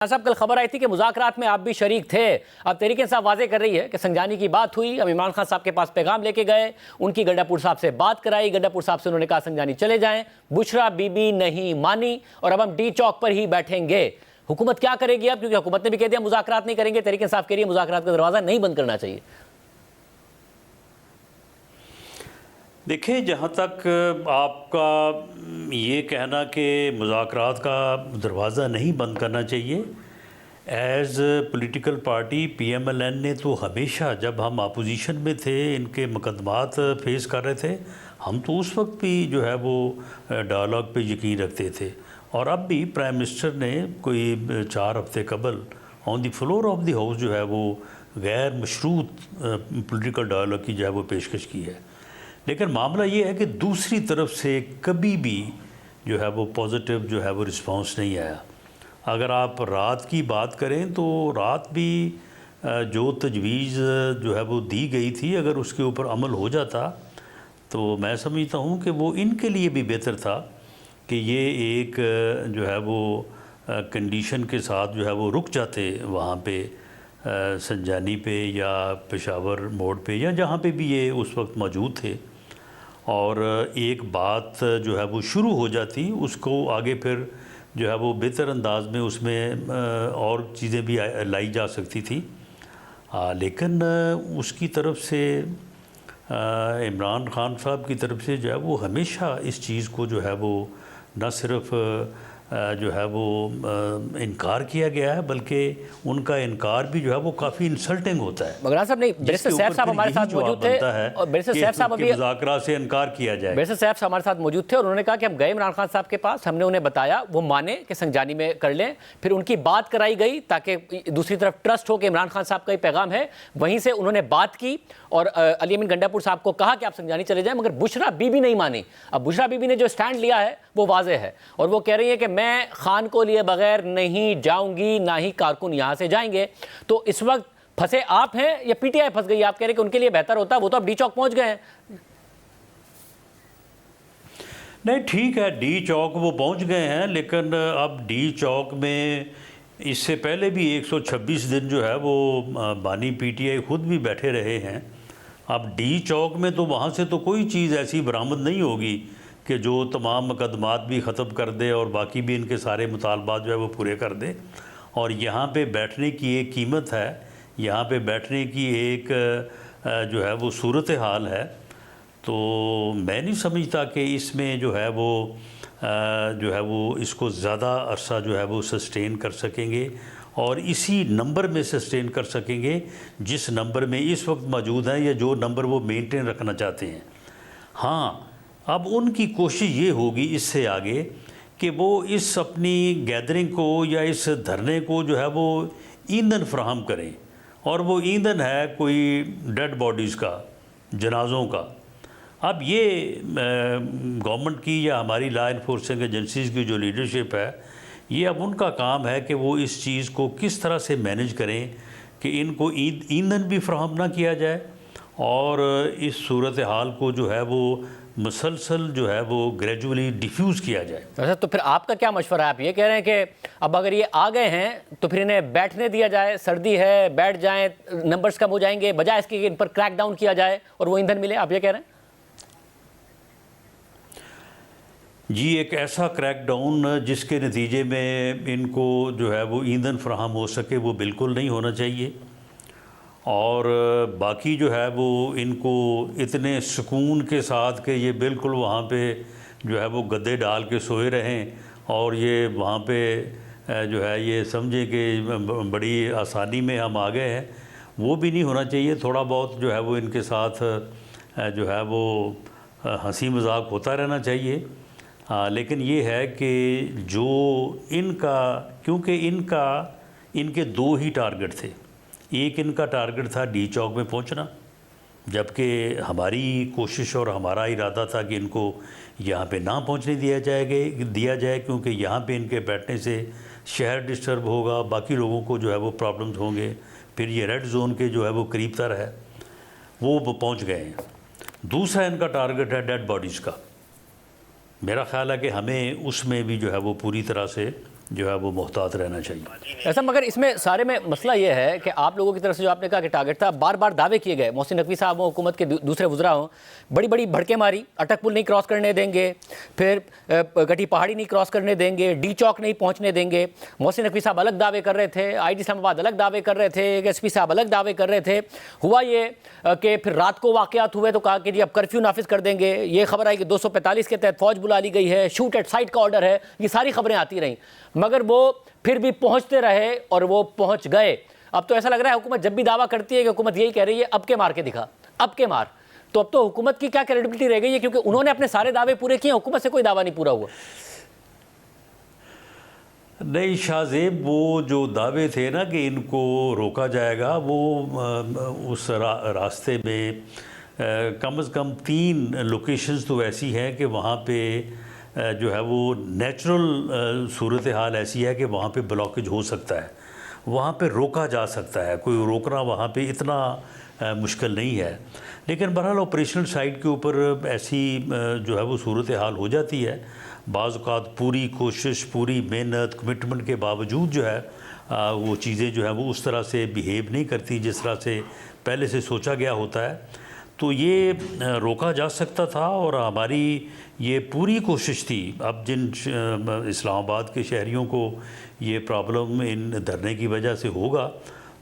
صاحب کل خبر آئی تھی کہ مذاکرات میں آپ بھی شریک تھے. اب تحریک انصاف واضح کر رہی ہے کہ سنجانی کی بات ہوئی, اب عمران خان صاحب کے پاس پیغام لے کے گئے, ان کی گڈھا پور صاحب سے بات کرائی, گڈھا پور صاحب سے انہوں نے کہا سنجانی چلے جائیں, بشرا بی بی نہیں مانی اور اب ہم ڈی چوک پر ہی بیٹھیں گے. حکومت کیا کرے گی اب, کیونکہ حکومت نے بھی کہہ دیا مذاکرات نہیں کریں گے, تحریک انصاف کہہ رہی ہے مذاکرات کا دروازہ نہیں بند کرنا چاہیے. دیکھیں, جہاں تک آپ کا یہ کہنا کہ مذاکرات کا دروازہ نہیں بند کرنا چاہیے, as political party P M L N نے تو ہمیشہ, جب ہم اپوزیشن میں تھے, ان کے مقدمات فیس کر رہے تھے, ہم تو اس وقت بھی جو ہے وہ ڈائلاگ پہ یقین رکھتے تھے. اور اب بھی پرائم منسٹر نے کوئی 4 ہفتے قبل آن دی فلور آف دی ہاؤس جو ہے وہ غیر مشروط پولیٹیکل ڈائلاگ کی جو ہے وہ پیشکش کی ہے. لیکن معاملہ یہ ہے کہ دوسری طرف سے کبھی بھی جو ہے وہ پازیٹیو جو ہے وہ رسپانس نہیں آیا. اگر آپ رات کی بات کریں تو رات بھی جو تجویز جو ہے وہ دی گئی تھی, اگر اس کے اوپر عمل ہو جاتا تو میں سمجھتا ہوں کہ وہ ان کے لیے بھی بہتر تھا کہ یہ ایک جو ہے وہ کنڈیشن کے ساتھ جو ہے وہ رک جاتے وہاں پہ, سنجانی پہ یا پشاور موڑ پہ یا جہاں پہ بھی یہ اس وقت موجود تھے, اور ایک بات جو ہے وہ شروع ہو جاتی, اس کو آگے پھر جو ہے وہ بہتر انداز میں اس میں اور چیزیں بھی لائی جا سکتی تھی. لیکن اس کی طرف سے عمران خان صاحب کی طرف سے جو ہے وہ ہمیشہ اس چیز کو جو ہے وہ نہ صرف جو ہے وہ انکار کیا گیا ہے, بلکہ ان کا انکار بھی جو ہے وہ کافی انسلٹنگ ہوتا ہے. مگر صاحب نہیں, بیرسٹر سیف صاحب ہمارے ساتھ موجود تھے اور بیرسٹر سیف صاحب ابھی مذاکرات سے انکار کیا جائے. بیرسٹر سیف صاحب ہمارے ساتھ موجود تھے اور انہوں نے کہا کہ ہم گئے عمران خان صاحب کے پاس, ہم نے انہیں بتایا, وہ مانے کہ سنجانی میں کر لیں, پھر ان کی بات کرائی گئی تاکہ دوسری طرف ٹرسٹ ہو کہ عمران خان صاحب کا یہ پیغام ہے. وہیں سے انہوں نے بات کی اور علی امین گنڈا پور صاحب کو کہا کہ آپ سنجانی چلے جائیں, مگر بشرا بی بی نہیں مانی. اب بشرا بی بی نے جو اسٹینڈ لیا ہے وہ واضح ہے اور وہ کہہ رہی ہے کہ میں خان کو لیے بغیر نہیں جاؤں گی, نہ ہی کارکن یہاں سے جائیں گے. تو اس وقت پھنسے آپ ہیں یا پی ٹی آئی پھنس گئی؟ آپ کہہ رہے ہیں کہ ان کے لیے بہتر ہوتا, وہ تو اب ڈی چوک پہنچ گئے ہیں. نہیں ٹھیک ہے, ڈی چوک وہ پہنچ گئے ہیں, لیکن اب ڈی چوک میں اس سے پہلے بھی 126 دن جو ہے وہ بانی پی ٹی آئی خود بھی بیٹھے رہے ہیں. اب ڈی چوک میں تو وہاں سے تو کوئی چیز ایسی برآمد نہیں ہوگی کہ جو تمام مقدمات بھی ختم کر دے اور باقی بھی ان کے سارے مطالبات جو ہے وہ پورے کر دے. اور یہاں پہ بیٹھنے کی ایک قیمت ہے, یہاں پہ بیٹھنے کی ایک جو ہے وہ صورتحال ہے. تو میں نہیں سمجھتا کہ اس میں جو ہے وہ اس کو زیادہ عرصہ جو ہے وہ سسٹین کر سکیں گے اور اسی نمبر میں سسٹین کر سکیں گے جس نمبر میں اس وقت موجود ہیں یا جو نمبر وہ مینٹین رکھنا چاہتے ہیں. ہاں, اب ان کی کوشش یہ ہوگی اس سے آگے کہ وہ اس اپنی گیدرنگ کو یا اس دھرنے کو جو ہے وہ ایندھن فراہم کریں, اور وہ ایندھن ہے کوئی ڈیڈ باڈیز کا, جنازوں کا. اب یہ گورنمنٹ کی یا ہماری لا انفورسنگ ایجنسیز کی جو لیڈرشپ ہے, یہ اب ان کا کام ہے کہ وہ اس چیز کو کس طرح سے مینیج کریں کہ ان کو ایندھن بھی فراہم نہ کیا جائے اور اس صورتحال کو جو ہے وہ مسلسل جو ہے وہ گریجولی ڈیفیوز کیا جائے. تو پھر آپ کا کیا مشورہ ہے؟ آپ یہ کہہ رہے ہیں کہ اب اگر یہ آ گئے ہیں تو پھر انہیں بیٹھنے دیا جائے, سردی ہے بیٹھ جائیں, نمبرز کم ہو جائیں گے, بجائے اس کے کہ ان پر کریک ڈاؤن کیا جائے اور وہ ایندھن ملے, آپ یہ کہہ رہے ہیں؟ جی, ایک ایسا کریک ڈاؤن جس کے نتیجے میں ان کو جو ہے وہ ایندھن فراہم ہو سکے وہ بالکل نہیں ہونا چاہیے. اور باقی جو ہے وہ ان کو اتنے سکون کے ساتھ کہ یہ بالکل وہاں پہ جو ہے وہ گدے ڈال کے سوئے رہیں اور یہ وہاں پہ جو ہے یہ سمجھیں کہ بڑی آسانی میں ہم آ گئے ہیں, وہ بھی نہیں ہونا چاہیے. تھوڑا بہت جو ہے وہ ان کے ساتھ جو ہے وہ ہنسی مذاق ہوتا رہنا چاہیے. لیکن یہ ہے کہ جو ان کا, کیونکہ ان کے 2 ہی ٹارگٹ تھے. ایک ان کا ٹارگٹ تھا ڈی چوک میں پہنچنا, جبکہ ہماری کوشش اور ہمارا ارادہ تھا کہ ان کو یہاں پہ نہ پہنچنے دیا جائے کیونکہ یہاں پہ ان کے بیٹھنے سے شہر ڈسٹرب ہوگا, باقی لوگوں کو جو ہے وہ پرابلمز ہوں گے. پھر یہ ریڈ زون کے جو ہے وہ قریب تر ہے, وہ پہنچ گئے ہیں. دوسرا ان کا ٹارگٹ ہے ڈیڈ باڈیز کا. میرا خیال ہے کہ ہمیں اس میں بھی جو ہے وہ پوری طرح سے جو ہے وہ محتاط رہنا چاہیے۔ ایسا مگر اس میں سارے میں مسئلہ یہ ہے کہ آپ لوگوں کی طرف سے جو آپ نے کہا کہ ٹارگٹ تھا، بار بار دعوے کیے گئے، محسن نقوی صاحب ہوں، حکومت کے دوسرے وزراء ہوں، بڑی بڑی بھڑکے ماری، اٹک پل نہیں کراس کرنے دیں گے، پھر گٹی پہاڑی نہیں کراس کرنے دیں گے، ڈی چوک نہیں پہنچنے دیں گے۔ محسن نقوی صاحب الگ دعوے کر رہے تھے، آئی ڈی اسلام آباد الگ دعوے کر رہے تھے، ایس پی صاحب الگ دعوے کر رہے تھے۔ ہوا یہ کہ پھر رات کو واقعات ہوئے تو کہا کہ جی اب کرفیو نافذ کر دیں گے، یہ خبر آئی کہ 245 کے تحت فوج بلا لی گئی ہے، شوٹ ایٹ سائٹ کا آرڈر ہے، یہ ساری خبریں آتی رہیں، مگر وہ پھر بھی پہنچتے رہے اور وہ پہنچ گئے۔ اب تو ایسا لگ رہا ہے حکومت جب بھی دعویٰ کرتی ہے کہ حکومت یہی کہہ رہی ہے اب کے مار کے دکھا، اب کے مار، تو اب تو حکومت کی کیا کریڈیبلٹی رہ گئی ہے، کیونکہ انہوں نے اپنے سارے دعوے پورے کیے، حکومت سے کوئی دعویٰ نہیں پورا ہوا۔ نہیں شاہ زیب، وہ جو دعوے تھے نا کہ ان کو روکا جائے گا، وہ اس راستے میں کم از کم 3 لوکیشنز تو ایسی ہیں کہ وہاں پہ جو ہے وہ نیچرل صورتحال ایسی ہے کہ وہاں پہ بلاکیج ہو سکتا ہے، وہاں پہ روکا جا سکتا ہے، کوئی روکنا وہاں پہ اتنا مشکل نہیں ہے۔ لیکن بہرحال آپریشنل سائٹ کے اوپر ایسی جو ہے وہ صورتحال ہو جاتی ہے، بعض اوقات پوری کوشش، پوری محنت، کمٹمنٹ کے باوجود جو ہے وہ چیزیں جو ہیں وہ اس طرح سے بیہیو نہیں کرتی جس طرح سے پہلے سے سوچا گیا ہوتا ہے، تو یہ روکا جا سکتا تھا۔ اور ہماری یہ پوری کوشش تھی، اب جن اسلام آباد کے شہریوں کو یہ پرابلم ان دھرنے کی وجہ سے ہوگا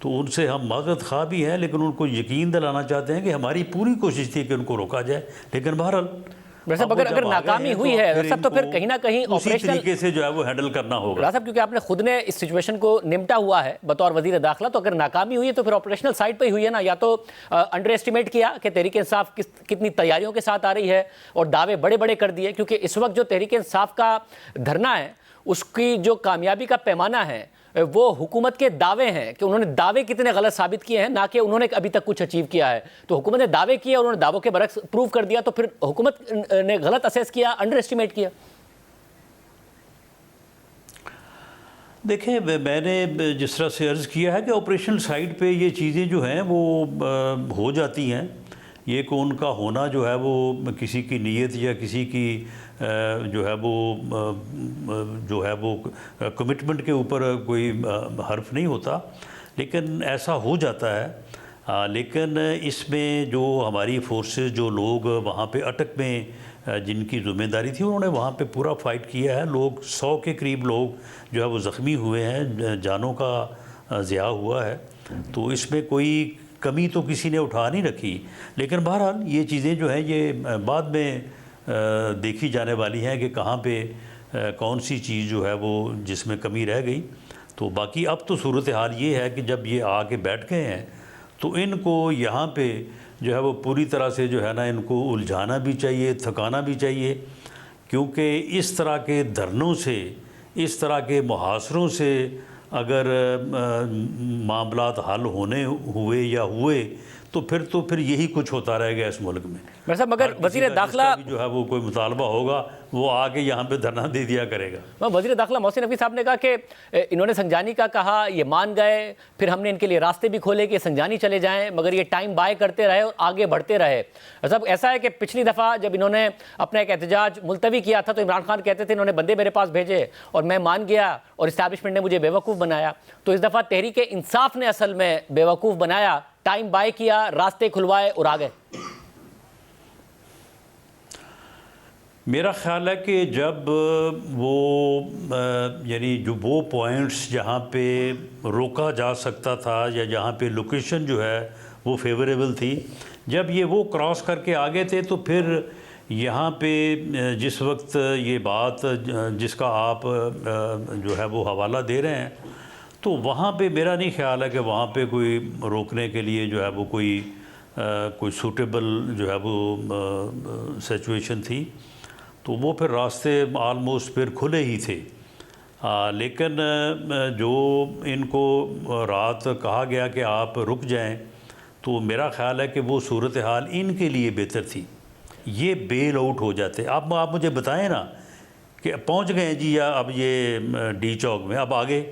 تو ان سے ہم معذرت خواہ بھی ہیں، لیکن ان کو یقین دلانا چاہتے ہیں کہ ہماری پوری کوشش تھی کہ ان کو روکا جائے، لیکن بہرحال اگر ناکامی ہوئی ہے سب تو پھر کہیں نہ کہیں اسی طریقے سے جو ہے وہ ہینڈل کرنا ہوگا۔ راز صاحب کیونکہ آپ نے خود نے اس سچویشن کو نمٹا ہوا ہے بطور وزیر داخلہ، تو اگر ناکامی ہوئی ہے تو پھر آپریشنل سائٹ پہ ہی ہوئی ہے نا، یا تو انڈر ایسٹیمیٹ کیا کہ تحریک انصاف کتنی تیاریوں کے ساتھ آ رہی ہے اور دعوے بڑے بڑے کر دیے، کیونکہ اس وقت جو تحریک انصاف کا دھرنا ہے اس کی جو کامیابی کا پیمانہ ہے وہ حکومت کے دعوے ہیں کہ انہوں نے دعوے کتنے غلط ثابت کیے ہیں، نہ کہ انہوں نے ابھی تک کچھ اچیو کیا ہے۔ تو حکومت نے دعوے کیے اور انہوں نے دعووں کے برعکس پروف کر دیا، تو پھر حکومت نے غلط اسیس کیا، انڈر ایسٹیمیٹ کیا۔ دیکھیں، میں نے جس طرح سے عرض کیا ہے کہ آپریشنل سائٹ پہ یہ چیزیں جو ہیں وہ ہو جاتی ہیں، یہ کہ ان کا ہونا جو ہے وہ کسی کی نیت یا کسی کی جو ہے وہ کمٹمنٹ کے اوپر کوئی حرف نہیں ہوتا، لیکن ایسا ہو جاتا ہے۔ لیکن اس میں جو ہماری فورسز، جو لوگ وہاں پہ اٹک میں جن کی ذمہ داری تھی، انہوں نے وہاں پہ پورا فائٹ کیا ہے، لوگ 100 کے قریب لوگ جو ہے وہ زخمی ہوئے ہیں، جانوں کا ضیاع ہوا ہے، تو اس میں کوئی کمی تو کسی نے اٹھا نہیں رکھی۔ لیکن بہرحال یہ چیزیں جو ہیں یہ بعد میں دیکھی جانے والی ہیں کہ کہاں پہ کون سی چیز جو ہے وہ جس میں کمی رہ گئی۔ تو باقی اب تو صورتحال یہ ہے کہ جب یہ آ کے بیٹھ گئے ہیں تو ان کو یہاں پہ جو ہے وہ پوری طرح سے جو ہے نا ان کو الجھانا بھی چاہیے، تھکانا بھی چاہیے، کیونکہ اس طرح کے دھرنوں سے، اس طرح کے محاصروں سے اگر معاملات حل ہوئے تو پھر یہی کچھ ہوتا رہے گا اس ملک میں۔ مگر وزیر داخلہ جو ہے وہ کوئی مطالبہ ہوگا وہ آگے یہاں پہ دھرنا دے دیا کرے گا۔ وزیر داخلہ محسن نقوی صاحب نے کہا کہ انہوں نے سنجانی کا کہا، یہ مان گئے، پھر ہم نے ان کے لیے راستے بھی کھولے کہ سنجانی چلے جائیں، مگر یہ ٹائم بائی کرتے رہے اور آگے بڑھتے رہے۔ صاحب ایسا ہے کہ پچھلی دفعہ جب انہوں نے اپنا ایک احتجاج ملتوی کیا تھا تو عمران خان کہتے تھے انہوں نے بندے میرے پاس بھیجے اور میں مان گیا اور اسٹیبلشمنٹ نے مجھے بیوقوف بنایا، تو اس دفعہ تحریک انصاف نے اصل میں بیوقوف بنایا، ٹائم بائی کیا، راستے کھلوائے اور آگے۔ میرا خیال ہے کہ جب یعنی جو وہ پوائنٹس جہاں پہ روکا جا سکتا تھا یا جہاں پہ لوکیشن جو ہے وہ فیوریبل تھی، جب یہ وہ کراس کر کے آگے تھے تو پھر یہاں پہ جس وقت یہ بات جس کا آپ جو ہے وہ حوالہ دے رہے ہیں، تو وہاں پہ میرا نہیں خیال ہے کہ وہاں پہ کوئی روکنے کے لیے جو ہے وہ کوئی سوٹیبل جو ہے وہ سچویشن تھی، تو وہ پھر راستے آلموسٹ پھر کھلے ہی تھے۔ لیکن جو ان کو رات کہا گیا کہ آپ رک جائیں، تو میرا خیال ہے کہ وہ صورتحال ان کے لیے بہتر تھی، یہ بیل آؤٹ ہو جاتے۔ آپ مجھے بتائیں نا کہ پہنچ گئے جی، یا اب یہ ڈی چوک میں اب آگے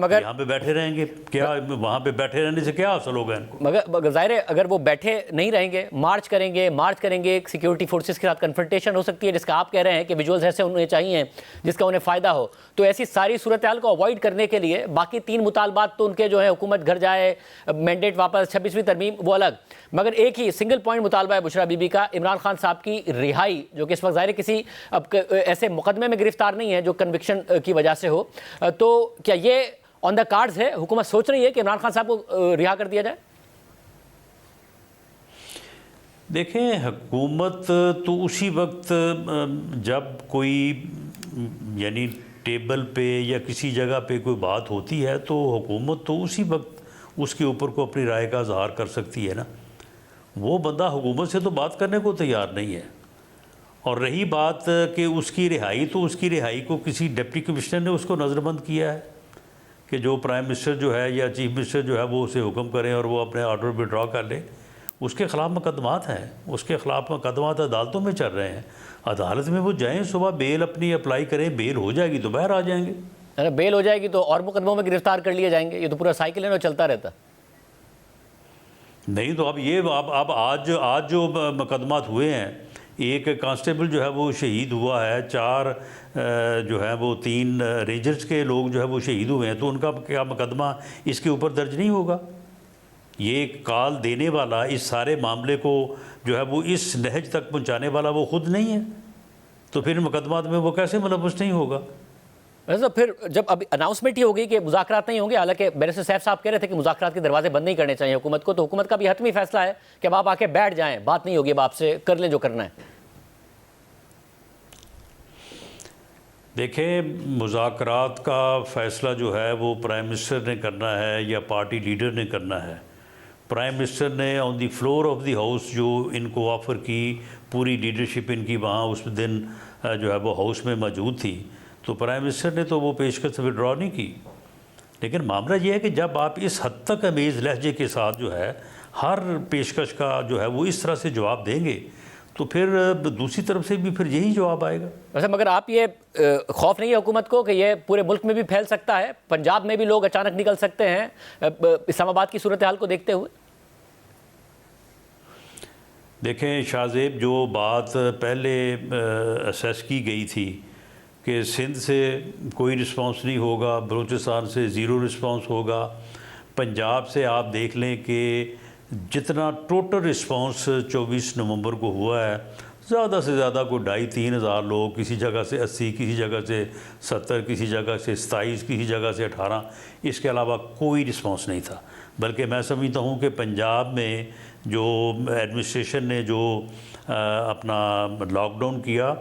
مگر یہاں پہ بیٹھے رہیں گے کیا؟ وہاں پہ بیٹھے رہنے سے کیا حاصل ہوگا ان کو؟ مگر ظاہر ہے اگر وہ بیٹھے نہیں رہیں گے، مارچ کریں گے، سیکیورٹی فورسز کے ساتھ کنفرنٹیشن ہو سکتی ہے، جس کا آپ کہہ رہے ہیں کہ ویجولز ایسے انہیں چاہیے جس کا انہیں فائدہ ہو. تو ایسی ساری صورتحال کو اوائڈ کرنے کے لیے باقی 3 مطالبات تو ان کے جو ہیں، حکومت گھر جائے، مینڈیٹ واپس، 26ویں ترمیم، وہ الگ. مگر ایک ہی سنگل پوائنٹ مطالبہ ہے بشریٰ بی بی کا، عمران خان صاحب کی رہائی، جو کہ اس وقت ظاہر ہے کسی اب ایسے مقدمے میں گرفتار نہیں ہے جو کنوکشن کی وجہ سے ہو. تو کیا یہ آن دا کارڈز ہے؟ حکومت سوچ رہی ہے کہ عمران خان صاحب کو رہا کر دیا جائے؟ دیکھیں، حکومت تو اسی وقت جب کوئی یعنی ٹیبل پہ یا کسی جگہ پہ کوئی بات ہوتی ہے تو حکومت تو اسی وقت اس کے اوپر کو اپنی رائے کا اظہار کر سکتی ہے نا. وہ بندہ حکومت سے تو بات کرنے کو تیار نہیں ہے. اور رہی بات کہ اس کی رہائی، تو اس کی رہائی کو کسی ڈپٹی کمشنر نے اس کو نظر بند کیا ہے کہ جو پرائم منسٹر جو ہے یا چیف منسٹر جو ہے وہ اسے حکم کریں اور وہ اپنے آرڈر وڈرا کر لیں. اس کے خلاف مقدمات ہیں، اس کے خلاف مقدمات عدالتوں میں چل رہے ہیں. عدالت میں وہ جائیں، صبح بیل اپنی اپلائی کریں، بیل ہو جائے گی تو باہر آ جائیں گے. اگر بیل ہو جائے گی تو اور مقدموں میں گرفتار کر لیے جائیں گے. یہ تو پورا سائیکل ہے نا، چلتا رہتا. نہیں تو اب آج جو مقدمات ہوئے ہیں، ایک کانسٹیبل جو ہے وہ شہید ہوا ہے، 4 جو ہے وہ 3 رینجرز کے لوگ جو ہے وہ شہید ہوئے ہیں. تو ان کا کیا مقدمہ اس کے اوپر درج نہیں ہوگا؟ یہ کال دینے والا، اس سارے معاملے کو جو ہے وہ اس نہج تک پہنچانے والا وہ خود نہیں ہے، تو پھر مقدمات میں وہ کیسے ملوث نہیں ہوگا؟ ویسے پھر جب اب اناؤنسمنٹ ہی ہوگی کہ مذاکرات نہیں ہوں گے، حالانکہ بیرسٹر سیف صاحب کہہ رہے تھے کہ مذاکرات کے دروازے بند نہیں کرنے چاہیے حکومت کو، تو حکومت کا بھی حتمی فیصلہ ہے کہ اب آپ آ کے بیٹھ جائیں، بات نہیں ہوگی، اب آپ سے کر لیں جو کرنا ہے. دیکھیں، مذاکرات کا فیصلہ جو ہے وہ پرائم منسٹر نے کرنا ہے یا پارٹی لیڈر نے کرنا ہے. پرائم منسٹر نے آن دی فلور آف دی ہاؤس جو ان کو آفر کی، پوری لیڈرشپ ان کی وہاں اس دن جو ہے وہ ہاؤس میں موجود تھی، تو پرائم منسٹر نے تو وہ پیشکش وڈرا نہیں کی. لیکن معاملہ یہ ہے کہ جب آپ اس حد تک امیز لہجے کے ساتھ جو ہے ہر پیشکش کا جو ہے وہ اس طرح سے جواب دیں گے تو پھر دوسری طرف سے بھی پھر یہی جواب آئے گا. ویسے مگر آپ یہ خوف نہیں ہے حکومت کو کہ یہ پورے ملک میں بھی پھیل سکتا ہے؟ پنجاب میں بھی لوگ اچانک نکل سکتے ہیں اسلام آباد کی صورتحال کو دیکھتے ہوئے. دیکھیں شاہ زیب، جو بات پہلے اسیس کی گئی تھی کہ سندھ سے کوئی رسپانس نہیں ہوگا، بلوچستان سے 0 رسپانس ہوگا، پنجاب سے آپ دیکھ لیں کہ جتنا ٹوٹل رسپانس 24 نومبر کو ہوا ہے، زیادہ سے زیادہ کوئی 2,500-3 ہزار لوگ، کسی جگہ سے 80، کسی جگہ سے 70، کسی جگہ سے 27، کسی جگہ سے 18، اس کے علاوہ کوئی رسپانس نہیں تھا. بلکہ میں سمجھتا ہوں کہ پنجاب میں جو ایڈمنسٹریشن نے جو اپنا لاک ڈاؤن کیا،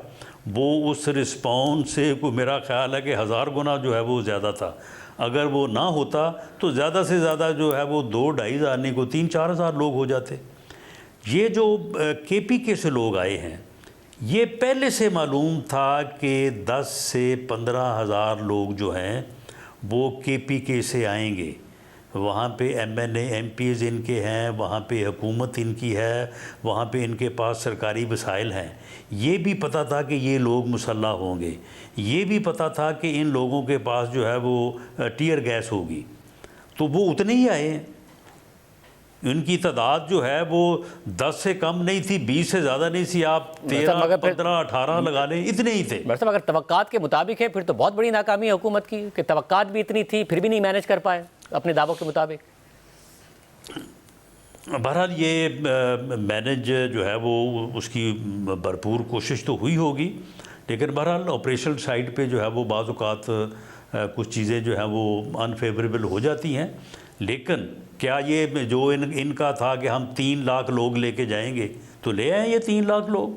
وہ اس رسپانس سے کوئی میرا خیال ہے کہ 1000 گنا جو ہے وہ زیادہ تھا. اگر وہ نہ ہوتا تو زیادہ سے زیادہ جو ہے وہ 2-2.5 ہزار نہیں کو 3-4 ہزار لوگ ہو جاتے. یہ جو کے پی کے سے لوگ آئے ہیں، یہ پہلے سے معلوم تھا کہ 10 سے 15 ہزار لوگ جو ہیں وہ کے پی کے سے آئیں گے. وہاں پہ ایم این اے ایم پیز ان کے ہیں، وہاں پہ حکومت ان کی ہے، وہاں پہ ان کے پاس سرکاری وسائل ہیں. یہ بھی پتہ تھا کہ یہ لوگ مسلح ہوں گے، یہ بھی پتہ تھا کہ ان لوگوں کے پاس جو ہے وہ ٹیئر گیس ہوگی، تو وہ اتنے ہی آئے ہیں. ان کی تعداد جو ہے وہ 10 سے کم نہیں تھی، 20 سے زیادہ نہیں تھی. آپ 13، 15، 18 لگا لیں، اتنے ہی تھے. اگر توقعات کے مطابق ہے پھر تو بہت بڑی ناکامی ہے حکومت کی کہ توقعات بھی اتنی تھی پھر بھی نہیں مینیج کر پائے اپنے دعووں کے مطابق. بہرحال یہ مینیج جو ہے وہ اس کی بھرپور کوشش تو ہوئی ہوگی، لیکن بہرحال آپریشنل سائٹ پہ جو ہے وہ بعض اوقات کچھ چیزیں جو ہیں وہ انفیوریبل ہو جاتی ہیں. لیکن کیا یہ جو ان کا تھا کہ ہم 3 لاکھ لوگ لے کے جائیں گے، تو لے آئیں یہ 3 لاکھ لوگ.